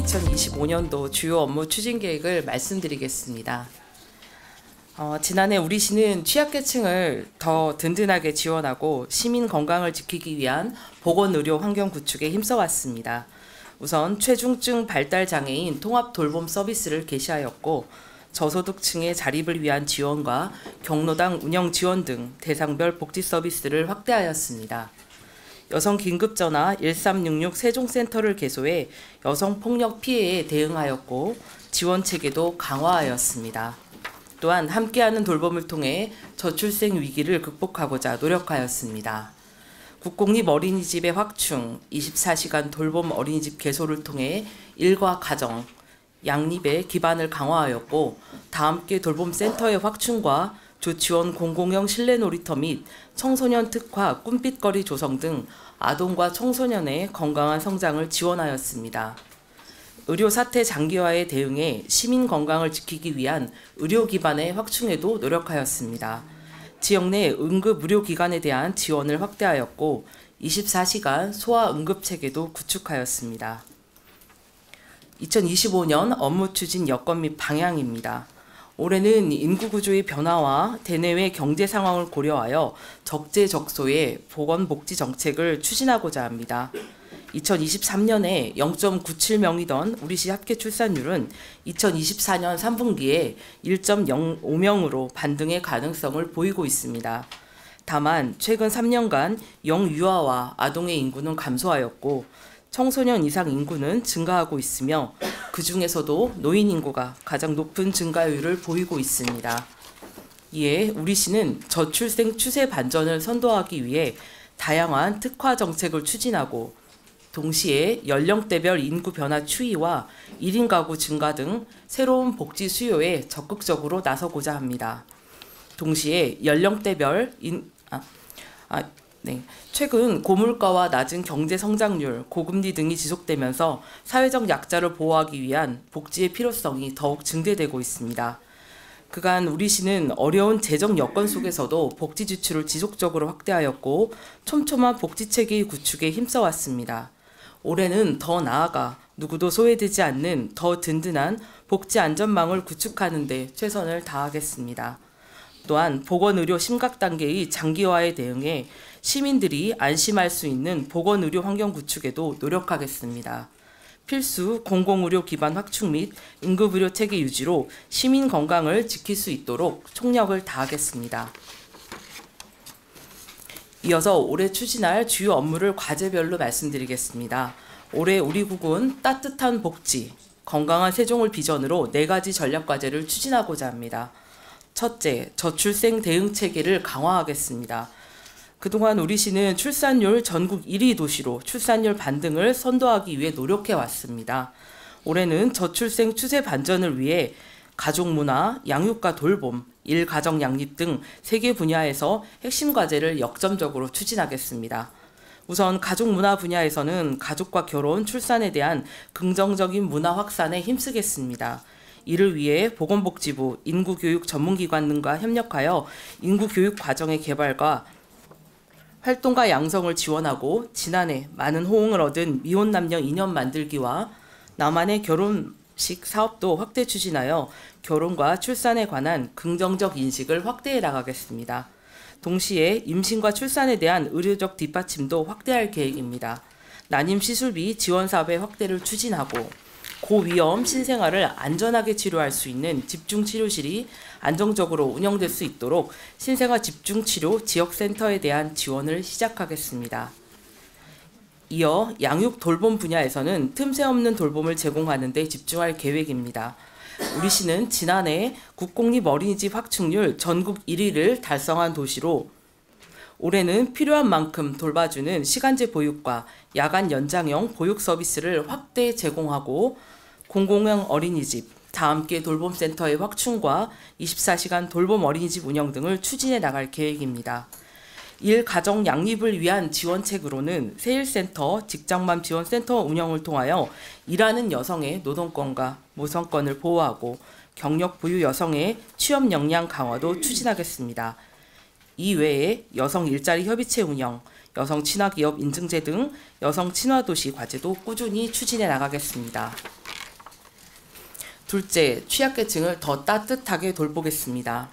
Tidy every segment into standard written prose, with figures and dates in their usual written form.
저희 2025년도 주요 업무 추진 계획을 말씀드리겠습니다. 지난해 우리 시는 취약계층을 더 든든하게 지원하고 시민 건강을 지키기 위한 보건의료 환경 구축에 힘써왔습니다. 우선 최중증 발달 장애인 통합 돌봄 서비스를 개시하였고 저소득층의 자립을 위한 지원과 경로당 운영 지원 등 대상별 복지 서비스를 확대하였습니다. 여성 긴급전화 1366 세종센터를 개소해 여성폭력 피해에 대응하였고 지원 체계도 강화하였습니다. 또한 함께하는 돌봄을 통해 저출생 위기를 극복하고자 노력하였습니다. 국공립 어린이집의 확충, 24시간 돌봄 어린이집 개소를 통해 일과 가정, 양립의 기반을 강화하였고 다함께 돌봄센터의 확충과 조치원 공공형 실내 놀이터 및 청소년 특화 꿈빛거리 조성 등 아동과 청소년의 건강한 성장을 지원하였습니다. 의료 사태 장기화에 대응해 시민 건강을 지키기 위한 의료 기반의 확충에도 노력하였습니다. 지역 내 응급 의료기관에 대한 지원을 확대하였고 24시간 소아 응급 체계도 구축하였습니다. 2025년 업무 추진 여건 및 방향입니다. 올해는 인구 구조의 변화와 대내외 경제 상황을 고려하여 적재적소의 보건복지 정책을 추진하고자 합니다. 2023년에 0.97명이던 우리시 합계 출산율은 2024년 3분기에 1.05명으로 반등의 가능성을 보이고 있습니다. 다만 최근 3년간 영유아와 아동의 인구는 감소하였고 청소년 이상 인구는 증가하고 있으며 그 중에서도 노인 인구가 가장 높은 증가율을 보이고 있습니다. 이에 우리시는 저출생 추세 반전을 선도하기 위해 다양한 특화 정책을 추진하고 동시에 연령대별 인구 변화 추이와 1인 가구 증가 등 새로운 복지 수요에 적극적으로 나서고자 합니다. 동시에 연령대별 최근 고물가와 낮은 경제 성장률, 고금리 등이 지속되면서 사회적 약자를 보호하기 위한 복지의 필요성이 더욱 증대되고 있습니다. 그간 우리시는 어려운 재정 여건 속에서도 복지 지출을 지속적으로 확대하였고 촘촘한 복지체계의 구축에 힘써왔습니다. 올해는 더 나아가 누구도 소외되지 않는 더 든든한 복지 안전망을 구축하는 데 최선을 다하겠습니다. 또한 보건의료 심각 단계의 장기화에 대응해 시민들이 안심할 수 있는 보건의료 환경 구축에도 노력하겠습니다. 필수 공공의료 기반 확충 및 응급의료 체계 유지로 시민 건강을 지킬 수 있도록 총력을 다하겠습니다. 이어서 올해 추진할 주요 업무를 과제별로 말씀드리겠습니다. 올해 우리 국은 따뜻한 복지, 건강한 세종을 비전으로 4가지 전략과제를 추진하고자 합니다. 첫째, 저출생 대응 체계를 강화하겠습니다. 그동안 우리시는 출산율 전국 1위 도시로 출산율 반등을 선도하기 위해 노력해왔습니다. 올해는 저출생 추세 반전을 위해 가족문화, 양육과 돌봄, 일가정 양립 등 3개 분야에서 핵심 과제를 역점적으로 추진하겠습니다. 우선 가족문화 분야에서는 가족과 결혼, 출산에 대한 긍정적인 문화 확산에 힘쓰겠습니다. 이를 위해 보건복지부, 인구교육 전문기관 등과 협력하여 인구교육 과정의 개발과 활동과 양성을 지원하고 지난해 많은 호응을 얻은 미혼 남녀 인연 만들기와 나만의 결혼식 사업도 확대 추진하여 결혼과 출산에 관한 긍정적 인식을 확대해 나가겠습니다. 동시에 임신과 출산에 대한 의료적 뒷받침도 확대할 계획입니다. 난임 시술비 지원 사업의 확대를 추진하고 고위험 신생아를 안전하게 치료할 수 있는 집중치료실이 안정적으로 운영될 수 있도록 신생아 집중치료 지역센터에 대한 지원을 시작하겠습니다. 이어 양육 돌봄 분야에서는 틈새 없는 돌봄을 제공하는 데 집중할 계획입니다. 우리시는 지난해 국공립 어린이집 확충률 전국 1위를 달성한 도시로 올해는 필요한 만큼 돌봐주는 시간제 보육과 야간 연장형 보육 서비스를 확대 제공하고 공공형 어린이집, 다함께 돌봄센터의 확충과 24시간 돌봄 어린이집 운영 등을 추진해 나갈 계획입니다. 일가정 양립을 위한 지원책으로는 세일센터, 직장맘 지원센터 운영을 통하여 일하는 여성의 노동권과 모성권을 보호하고 경력 보유 여성의 취업 역량 강화도 추진하겠습니다. 이외에 여성 일자리 협의체 운영, 여성 친화 기업 인증제 등 여성 친화 도시 과제도 꾸준히 추진해 나가겠습니다. 둘째, 취약계층을 더 따뜻하게 돌보겠습니다.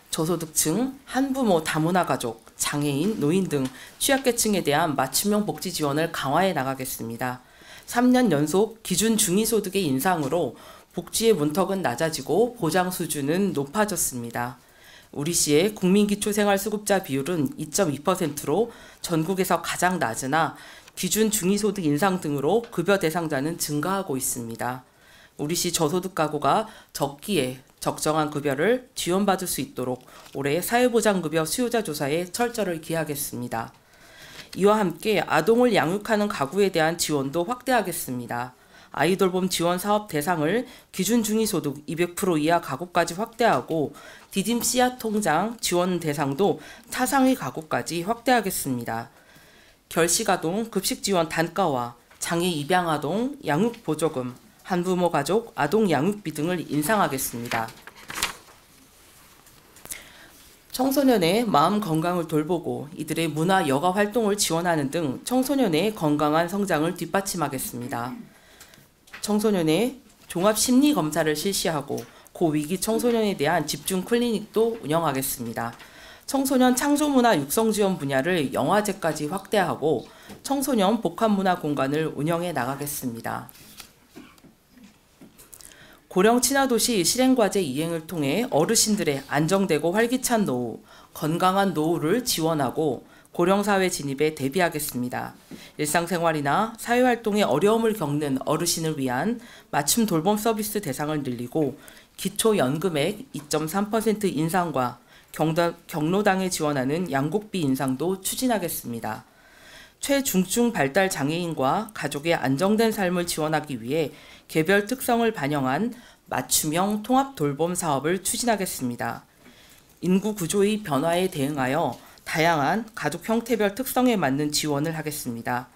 저소득층, 한부모 다문화 가족, 장애인, 노인 등 취약계층에 대한 맞춤형 복지 지원을 강화해 나가겠습니다. 3년 연속 기준 중위소득의 인상으로 복지의 문턱은 낮아지고 보장 수준은 높아졌습니다. 우리시의 국민기초생활수급자 비율은 2.2%로 전국에서 가장 낮으나 기준 중위소득 인상 등으로 급여 대상자는 증가하고 있습니다. 우리시 저소득 가구가 적기에 적정한 급여를 지원받을 수 있도록 올해 사회보장급여 수요자 조사에 철저를 기하겠습니다. 이와 함께 아동을 양육하는 가구에 대한 지원도 확대하겠습니다. 아이돌봄 지원 사업 대상을 기준 중위소득 200% 이하 가구까지 확대하고 디딤 씨앗 통장 지원 대상도 타상위 가구까지 확대하겠습니다. 결식아동 급식 지원 단가와 장애 입양아동 양육 보조금, 한부모 가족 아동 양육비 등을 인상하겠습니다. 청소년의 마음 건강을 돌보고 이들의 문화 여가 활동을 지원하는 등 청소년의 건강한 성장을 뒷받침하겠습니다. 청소년의 종합 심리 검사를 실시하고 고위기 청소년에 대한 집중 클리닉도 운영하겠습니다. 청소년 창조문화 육성 지원 분야를 영화제까지 확대하고 청소년 복합문화 공간을 운영해 나가겠습니다. 고령 친화도시 실행과제 이행을 통해 어르신들의 안정되고 활기찬 노후, 건강한 노후를 지원하고 고령사회 진입에 대비하겠습니다. 일상생활이나 사회활동에 어려움을 겪는 어르신을 위한 맞춤 돌봄 서비스 대상을 늘리고 기초연금액 2.3% 인상과 경로당에 지원하는 양곡비 인상도 추진하겠습니다. 최중증 발달 장애인과 가족의 안정된 삶을 지원하기 위해 개별 특성을 반영한 맞춤형 통합 돌봄 사업을 추진하겠습니다. 인구 구조의 변화에 대응하여 다양한 가족 형태별 특성에 맞는 지원을 하겠습니다.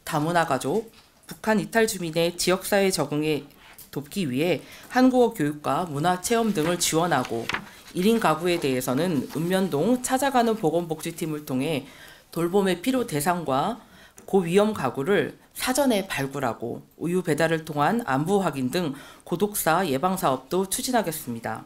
다문화 가족, 북한 이탈 주민의 지역사회 적응에 돕기 위해 한국어 교육과 문화체험 등을 지원하고 1인 가구에 대해서는 읍면동 찾아가는 보건복지팀을 통해 돌봄의 필요 대상과 고위험 가구를 사전에 발굴하고 우유 배달을 통한 안부 확인 등 고독사 예방 사업도 추진하겠습니다.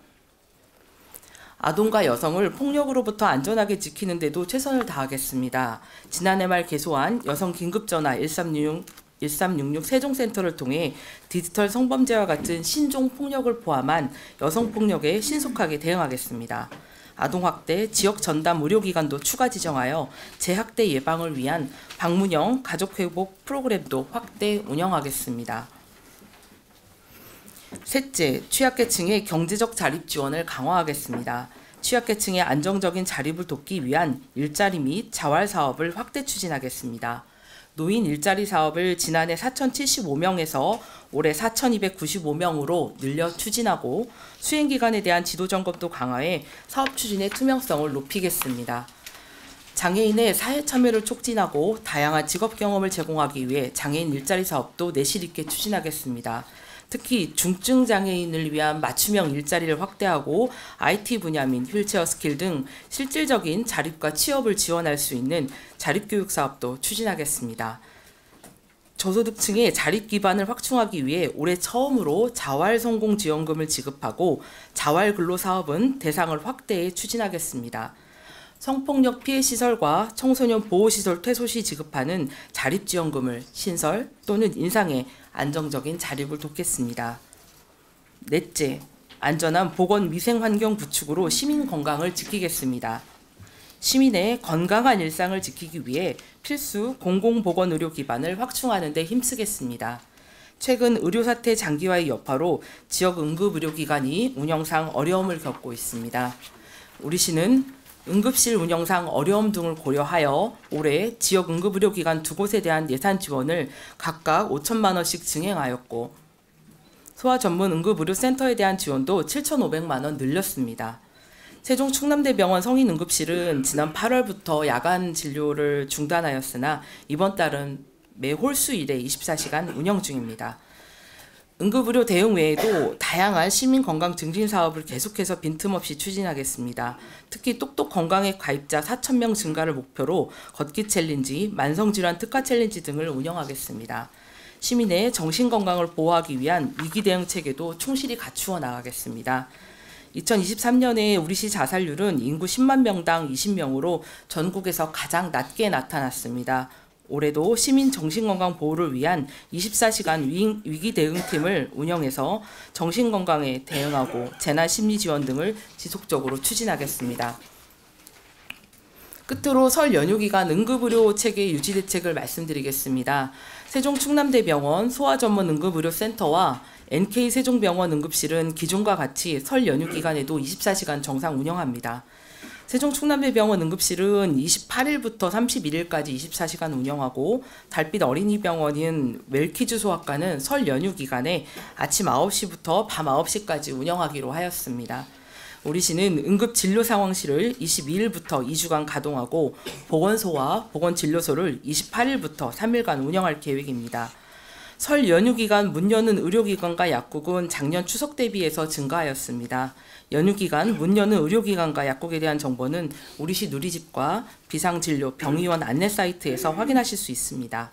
아동과 여성을 폭력으로부터 안전하게 지키는 데도 최선을 다하겠습니다. 지난해 말 개소한 여성 긴급전화 1366 세종센터를 통해 디지털 성범죄와 같은 신종 폭력을 포함한 여성폭력에 신속하게 대응하겠습니다. 아동학대 지역 전담 의료기관도 추가 지정하여 재학대 예방을 위한 방문형 가족회복 프로그램도 확대 운영하겠습니다. 셋째, 취약계층의 경제적 자립 지원을 강화하겠습니다. 취약계층의 안정적인 자립을 돕기 위한 일자리 및 자활 사업을 확대 추진하겠습니다. 노인 일자리 사업을 지난해 4,075명에서 올해 4,295명으로 늘려 추진하고 수행기관에 대한 지도점검도 강화해 사업 추진의 투명성을 높이겠습니다. 장애인의 사회 참여를 촉진하고 다양한 직업 경험을 제공하기 위해 장애인 일자리 사업도 내실 있게 추진하겠습니다. 특히 중증 장애인을 위한 맞춤형 일자리를 확대하고 IT 분야 및 휠체어 스킬 등 실질적인 자립과 취업을 지원할 수 있는 자립교육 사업도 추진하겠습니다. 저소득층의 자립 기반을 확충하기 위해 올해 처음으로 자활성공지원금을 지급하고 자활근로사업은 대상을 확대해 추진하겠습니다. 성폭력 피해시설과 청소년 보호시설 퇴소 시 지급하는 자립지원금을 신설 또는 인상해 안정적인 자립을 돕겠습니다. 넷째, 안전한 보건 위생 환경 구축으로 시민 건강을 지키겠습니다. 시민의 건강한 일상을 지키기 위해 필수 공공보건의료 기반을 확충하는 데 힘쓰겠습니다. 최근 의료사태 장기화의 여파로 지역 응급의료기관이 운영상 어려움을 겪고 있습니다. 우리시는 응급실 운영상 어려움 등을 고려하여 올해 지역 응급의료기관 2곳에 대한 예산 지원을 각각 5천만 원씩 증액하였고 소아전문 응급의료센터에 대한 지원도 7,500만 원 늘렸습니다. 세종 충남대병원 성인응급실은 지난 8월부터 야간 진료를 중단하였으나 이번 달은 매 홀수일에 24시간 운영 중입니다. 응급의료 대응 외에도 다양한 시민건강 증진 사업을 계속해서 빈틈없이 추진하겠습니다. 특히 똑똑 건강의 가입자 4,000명 증가를 목표로 걷기 챌린지, 만성질환 특화 챌린지 등을 운영하겠습니다. 시민의 정신건강을 보호하기 위한 위기 대응 체계도 충실히 갖추어 나가겠습니다. 2023년에 우리시 자살률은 인구 10만 명당 20명으로 전국에서 가장 낮게 나타났습니다. 올해도 시민 정신건강 보호를 위한 24시간 위기 대응팀을 운영해서 정신건강에 대응하고 재난 심리 지원 등을 지속적으로 추진하겠습니다. 끝으로 설 연휴 기간 응급의료 체계 유지 대책을 말씀드리겠습니다. 세종 충남대병원 소아전문 응급의료센터와 NK 세종병원 응급실은 기존과 같이 설 연휴 기간에도 24시간 정상 운영합니다. 세종 충남대병원 응급실은 28일부터 31일까지 24시간 운영하고 달빛 어린이병원인 웰키즈 소아과는 설 연휴 기간에 아침 9시부터 밤 9시까지 운영하기로 하였습니다. 우리시는 응급진료상황실을 22일부터 2주간 가동하고 보건소와 보건진료소를 28일부터 3일간 운영할 계획입니다. 설 연휴 기간 문 여는 의료기관과 약국은 작년 추석 대비해서 증가하였습니다. 연휴 기간 문 여는 의료기관과 약국에 대한 정보는 우리시 누리집과 비상진료 병의원 안내 사이트에서 확인하실 수 있습니다.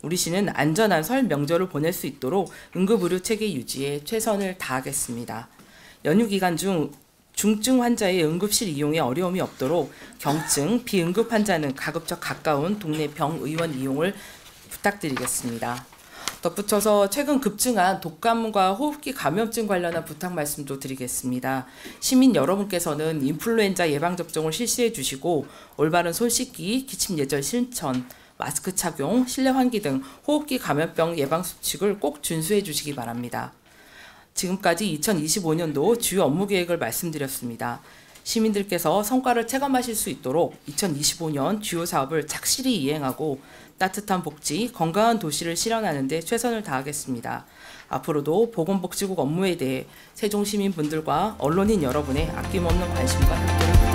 우리시는 안전한 설 명절을 보낼 수 있도록 응급의료 체계 유지에 최선을 다하겠습니다. 연휴 기간 중 중증 환자의 응급실 이용에 어려움이 없도록 경증, 비응급 환자는 가급적 가까운 동네 병의원 이용을 부탁드리겠습니다. 덧붙여서 최근 급증한 독감과 호흡기 감염증 관련한 부탁 말씀도 드리겠습니다. 시민 여러분께서는 인플루엔자 예방접종을 실시해 주시고 올바른 손 씻기, 기침 예절 실천, 마스크 착용, 실내 환기 등 호흡기 감염병 예방 수칙을 꼭 준수해 주시기 바랍니다. 지금까지 2025년도 주요 업무 계획을 말씀드렸습니다. 시민들께서 성과를 체감하실 수 있도록 2025년 주요 사업을 착실히 이행하고 따뜻한 복지, 건강한 도시를 실현하는 데 최선을 다하겠습니다. 앞으로도 보건복지국 업무에 대해 세종시민분들과 언론인 여러분의 아낌없는 관심과 협조를